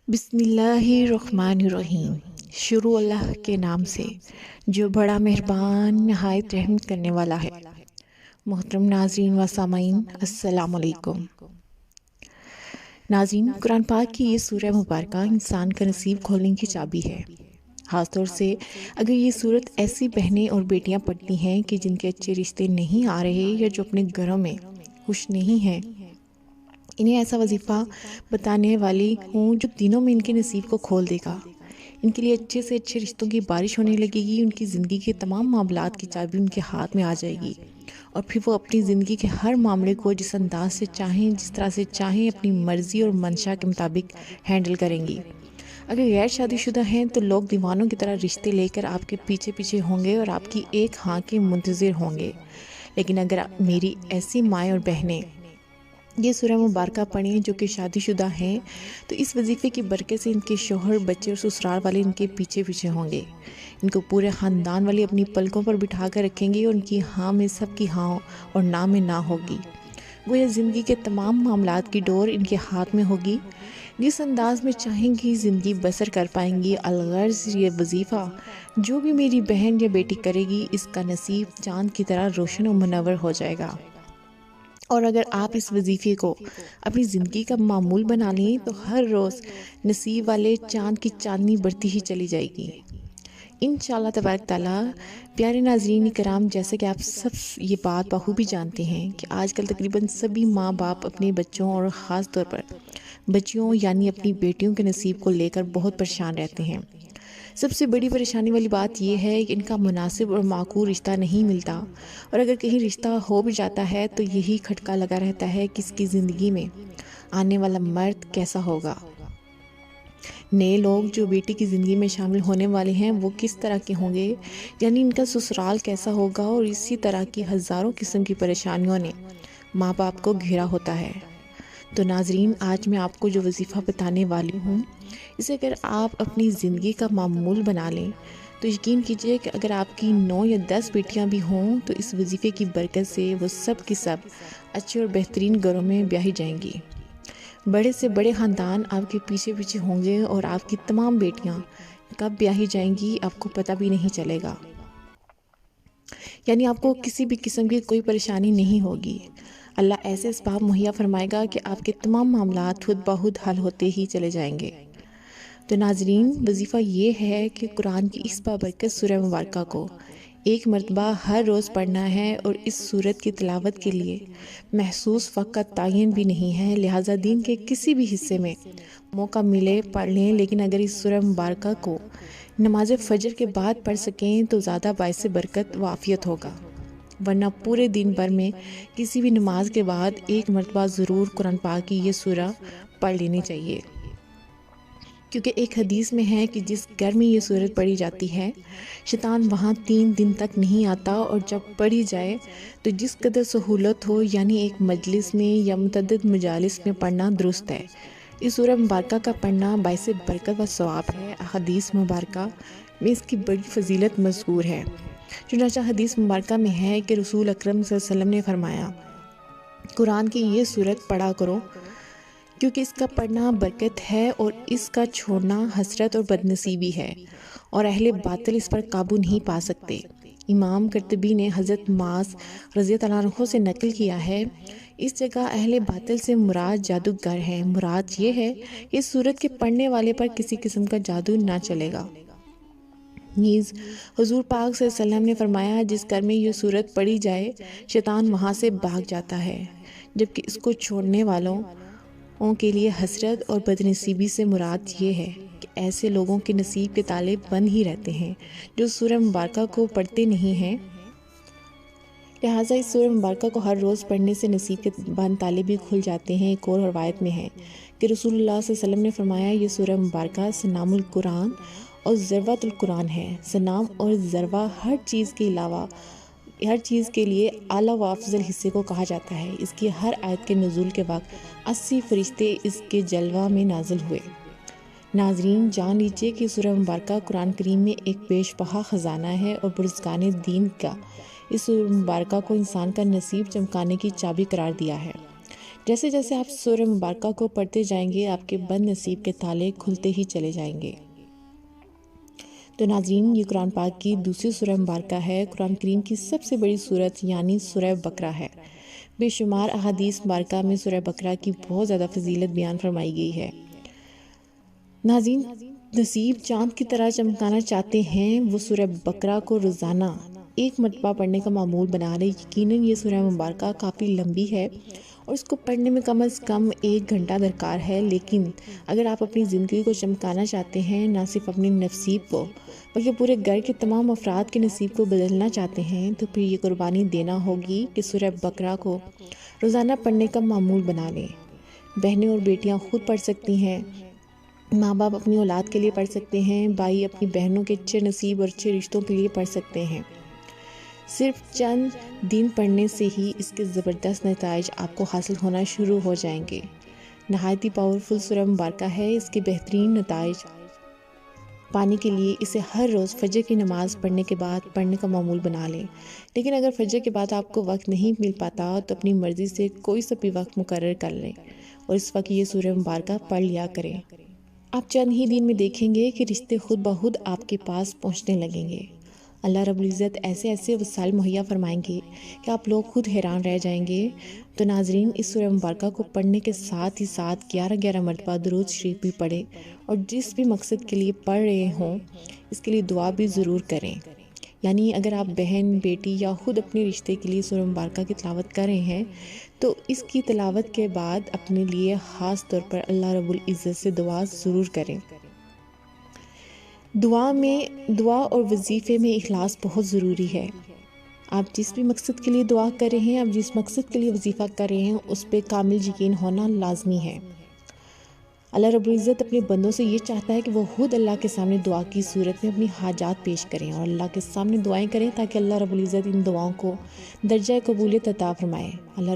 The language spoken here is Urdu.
بسم اللہ الرحمن الرحیم۔ شروع اللہ کے نام سے جو بڑا مہربان نہایت رحم کرنے والا ہے۔ محترم ناظرین و سامعین، السلام علیکم۔ ناظرین، قرآن پاک کی یہ سورہ مبارکہ انسان کا نصیب کھولنے کی چابی ہے۔ خاص طور سے اگر یہ سورت ایسی بہنیں اور بیٹیاں پڑھتی ہیں کہ جن کے اچھے رشتے نہیں آ رہے یا جو اپنے گھروں میں خوش نہیں ہیں، انہیں ایسا وظیفہ بتانے والی ہوں جو دنوں میں ان کے نصیب کو کھول دے گا۔ ان کے لیے اچھے سے اچھے رشتوں کی بارش ہونے لگے گی، ان کی زندگی کے تمام معاملات کی چابی ان کے ہاتھ میں آ جائے گی، اور پھر وہ اپنی زندگی کے ہر معاملے کو جس انداز سے چاہیں، جس طرح سے چاہیں، اپنی مرضی اور منشا کے مطابق ہینڈل کریں گی۔ اگر غیر شادی شدہ ہیں تو لوگ دیوانوں کی طرح رشتے لے کر آپ کے پیچھے پیچھے ہوں گے اور آپ کی ایک ہاں کے منتظر ہوں گے۔ لیکن اگر میری ایسی مائیں اور بہنیں یہ سورہ مبارکہ پڑھیں جو کہ شادی شدہ ہیں، تو اس وظیفے کی برکت سے ان کے شوہر، بچے اور سسرال والے ان کے پیچھے پیچھے ہوں گے۔ ان کو پورے خاندان والے اپنی پلکوں پر بٹھا کر رکھیں گے اور ان کی ہاں میں سب کی ہاں اور نہ میں نہ ہوگی۔ گویا زندگی کے تمام معاملات کی ڈور ان کے ہاتھ میں ہوگی۔ جس انداز میں چاہیں گی زندگی بسر کر پائیں گی۔ الغرض یہ وظیفہ جو بھی میری بہن یا بیٹی کرے گی، اس کا نصیب چاند کی طرح روشن و منور ہو جائے گا۔ اور اگر آپ اس وظیفے کو اپنی زندگی کا معمول بنا لیں تو ہر روز نصیب والے چاند کی چاندنی بڑھتی ہی چلی جائے گی انشاءاللہ تبارک تعالیٰ۔ پیارے ناظرین کرام، جیسا کہ آپ سب یہ بات بخوبی جانتے ہیں کہ آج کل تقریباً سبھی ماں باپ اپنے بچوں اور خاص طور پر بچیوں یعنی اپنی بیٹیوں کے نصیب کو لے کر بہت پریشان رہتے ہیں۔ سب سے بڑی پریشانی والی بات یہ ہے کہ ان کا مناسب اور معقول رشتہ نہیں ملتا، اور اگر کہیں رشتہ ہو بھی جاتا ہے تو یہی کھٹکا لگا رہتا ہے کہ اس کی زندگی میں آنے والا مرد کیسا ہوگا، نئے لوگ جو بیٹی کی زندگی میں شامل ہونے والے ہیں وہ کس طرح کے ہوں گے، یعنی ان کا سسرال کیسا ہوگا، اور اسی طرح کی ہزاروں قسم کی پریشانیوں نے ماں باپ کو گھیرا ہوتا ہے۔ تو ناظرین، آج میں آپ کو جو وظیفہ بتانے والی ہوں، اسے اگر آپ اپنی زندگی کا معمول بنا لیں تو یقین کیجئے کہ اگر آپ کی 9 یا 10 بیٹیاں بھی ہوں تو اس وظیفے کی برکت سے وہ سب کی سب اچھے اور بہترین گھروں میں بیاہی جائیں گی۔ بڑے سے بڑے خاندان آپ کے پیچھے پیچھے ہوں گے اور آپ کی تمام بیٹیاں کب بیاہی جائیں گی آپ کو پتہ بھی نہیں چلے گا، یعنی آپ کو کسی بھی قسم کی کوئی پریشانی نہیں ہوگی۔ اللہ ایسے اسباب مہیا فرمائے گا کہ آپ کے تمام معاملات خود بخود حل ہوتے ہی چلے جائیں گے۔ تو ناظرین، وظیفہ یہ ہے کہ قرآن کی اس بابرکت سورہ مبارکہ کو ایک مرتبہ ہر روز پڑھنا ہے، اور اس سورت کی تلاوت کے لیے محسوس وقت کا تعین بھی نہیں ہے، لہٰذا دین کے کسی بھی حصے میں موقع ملے پڑھ لیں، لیکن اگر اس سورہ مبارکہ کو نماز فجر کے بعد پڑھ سکیں تو زیادہ باعث برکت و عافیت ہوگا، ورنہ پورے دن بھر میں کسی بھی نماز کے بعد ایک مرتبہ ضرور قرآن پاک کی یہ سورہ پڑھ لینی چاہیے، کیونکہ ایک حدیث میں ہے کہ جس گھر میں یہ سورت پڑھی جاتی ہے شیطان وہاں 3 دن تک نہیں آتا، اور جب پڑھی جائے تو جس قدر سہولت ہو، یعنی ایک مجلس میں یا متعدد مجالس میں پڑھنا درست ہے۔ اس سورہ مبارکہ کا پڑھنا باعث برکت و ثواب ہے۔ حدیث مبارکہ میں اس کی بڑی فضیلت مذکور ہے۔ چنانچہ حدیث مبارکہ میں ہے کہ رسول اکرم صلی اللہ علیہ وسلم نے فرمایا، قرآن کی یہ سورت پڑھا کرو کیونکہ اس کا پڑھنا برکت ہے اور اس کا چھوڑنا حسرت اور بدنصیبی ہے، اور اہل باطل اس پر قابو نہیں پا سکتے۔ امام قرطبی نے حضرت معاذ رضی اللہ عنہ سے نقل کیا ہے، اس جگہ اہل باطل سے مراد جادوگر ہے۔ مراد یہ ہے کہ اس سورت کے پڑھنے والے پر کسی قسم کا جادو نہ چلے گا۔ نیز حضور پاک صلی اللہ علیہ وسلم نے فرمایا، جس گھر میں یہ سورت پڑھی جائے شیطان وہاں سے بھاگ جاتا ہے، جبکہ اس کو چھوڑنے والوں کے لیے حسرت اور بدنصیبی سے مراد یہ ہے کہ ایسے لوگوں کے نصیب کے تالے بند ہی رہتے ہیں جو سورہ مبارکہ کو پڑھتے نہیں ہیں، لہٰذا اس سورہ مبارکہ کو ہر روز پڑھنے سے نصیب کے بند تالے بھی کھل جاتے ہیں۔ ایک اور روایت میں ہے کہ رسول اللہ صلی اللہ علیہ وسلم نے فرمایا، یہ سورہ مبارکہ سنام القرآن اور ذروۃ القرآن ہے۔ سنام اور ذروہ ہر چیز کے علاوہ ہر چیز کے لیے اعلیٰ و افضل حصے کو کہا جاتا ہے۔ اس کی ہر آیت کے نزول کے وقت 80 فرشتے اس کے جلوہ میں نازل ہوئے۔ ناظرین، جان لیجئے کہ سورہ مبارکہ قرآن کریم میں ایک بیش بہا خزانہ ہے، اور بزرگان دین کا اس سورہ مبارکہ کو انسان کا نصیب چمکانے کی چابی قرار دیا ہے۔ جیسے جیسے آپ سورہ مبارکہ کو پڑھتے جائیں گے آپ کے بد نصیب کے تالے کھلتے ہی چلے جائیں گے۔ تو ناظرین، یہ قرآن پاک کی دوسری سورہ مبارکہ ہے۔ قرآن کریم کی سب سے بڑی سورت یعنی سورہ بقرہ ہے۔ بے شمار احادیث مبارکہ میں سورہ بقرہ کی بہت زیادہ فضیلت بیان فرمائی گئی ہے۔ ناظرین، نصیب چاند کی طرح چمکانا چاہتے ہیں وہ سورہ بقرہ کو روزانہ ایک مرتبہ پڑھنے کا معمول بنا لیں۔ یقیناً یہ سورہ مبارکہ کافی لمبی ہے اور اس کو پڑھنے میں کم از کم 1 گھنٹہ درکار ہے، لیکن اگر آپ اپنی زندگی کو چمکانا چاہتے ہیں، نہ صرف اپنے نصیب کو بلکہ پورے گھر کے تمام افراد کے نصیب کو بدلنا چاہتے ہیں، تو پھر یہ قربانی دینا ہوگی کہ سورہ بقرہ کو روزانہ پڑھنے کا معمول بنا لیں۔ بہنیں اور بیٹیاں خود پڑھ سکتی ہیں، ماں باپ اپنی اولاد کے لیے پڑھ سکتے ہیں، بھائی اپنی بہنوں کے اچھے نصیب اور اچھے رشتوں کے لیے پڑھ سکتے ہیں۔ صرف چند دن پڑھنے سے ہی اس کے زبردست نتائج آپ کو حاصل ہونا شروع ہو جائیں گے۔ نہایت ہی پاورفل سورہ مبارکہ ہے۔ اس کے بہترین نتائج پانے کے لیے اسے ہر روز فجر کی نماز پڑھنے کے بعد پڑھنے کا معمول بنا لیں۔ لیکن اگر فجر کے بعد آپ کو وقت نہیں مل پاتا تو اپنی مرضی سے کوئی سا بھی وقت مقرر کر لیں اور اس وقت یہ سورہ مبارکہ پڑھ لیا کریں۔ آپ چند ہی دن میں دیکھیں گے کہ رشتے خود بخود آپ کے پاس پہنچنے لگیں گے۔ اللہ رب العزت ایسے ایسے وسائل مہیا فرمائیں گے کہ آپ لوگ خود حیران رہ جائیں گے۔ تو ناظرین، اس سورہ مبارکہ کو پڑھنے کے ساتھ ہی ساتھ 11 مرتبہ درود شریف بھی پڑھیں اور جس بھی مقصد کے لیے پڑھ رہے ہوں اس کے لیے دعا بھی ضرور کریں۔ یعنی اگر آپ بہن، بیٹی یا خود اپنے رشتے کے لیے سورہ مبارکہ کی تلاوت کر رہے ہیں تو اس کی تلاوت کے بعد اپنے لیے خاص طور پر اللہ رب العزت سے دعا ضرور کریں۔ دعا اور وظیفے میں اخلاص بہت ضروری ہے۔ آپ جس بھی مقصد کے لیے دعا کر رہے ہیں، آپ جس مقصد کے لیے وظیفہ کر رہے ہیں، اس پہ کامل یقین ہونا لازمی ہے۔ اللہ رب العزت اپنے بندوں سے یہ چاہتا ہے کہ وہ خود اللہ کے سامنے دعا کی صورت میں اپنی حاجات پیش کریں اور اللہ کے سامنے دعائیں کریں تاکہ اللہ رب العزت ان دعاؤں کو درجہ قبولیت عطا فرمائے۔ اللہ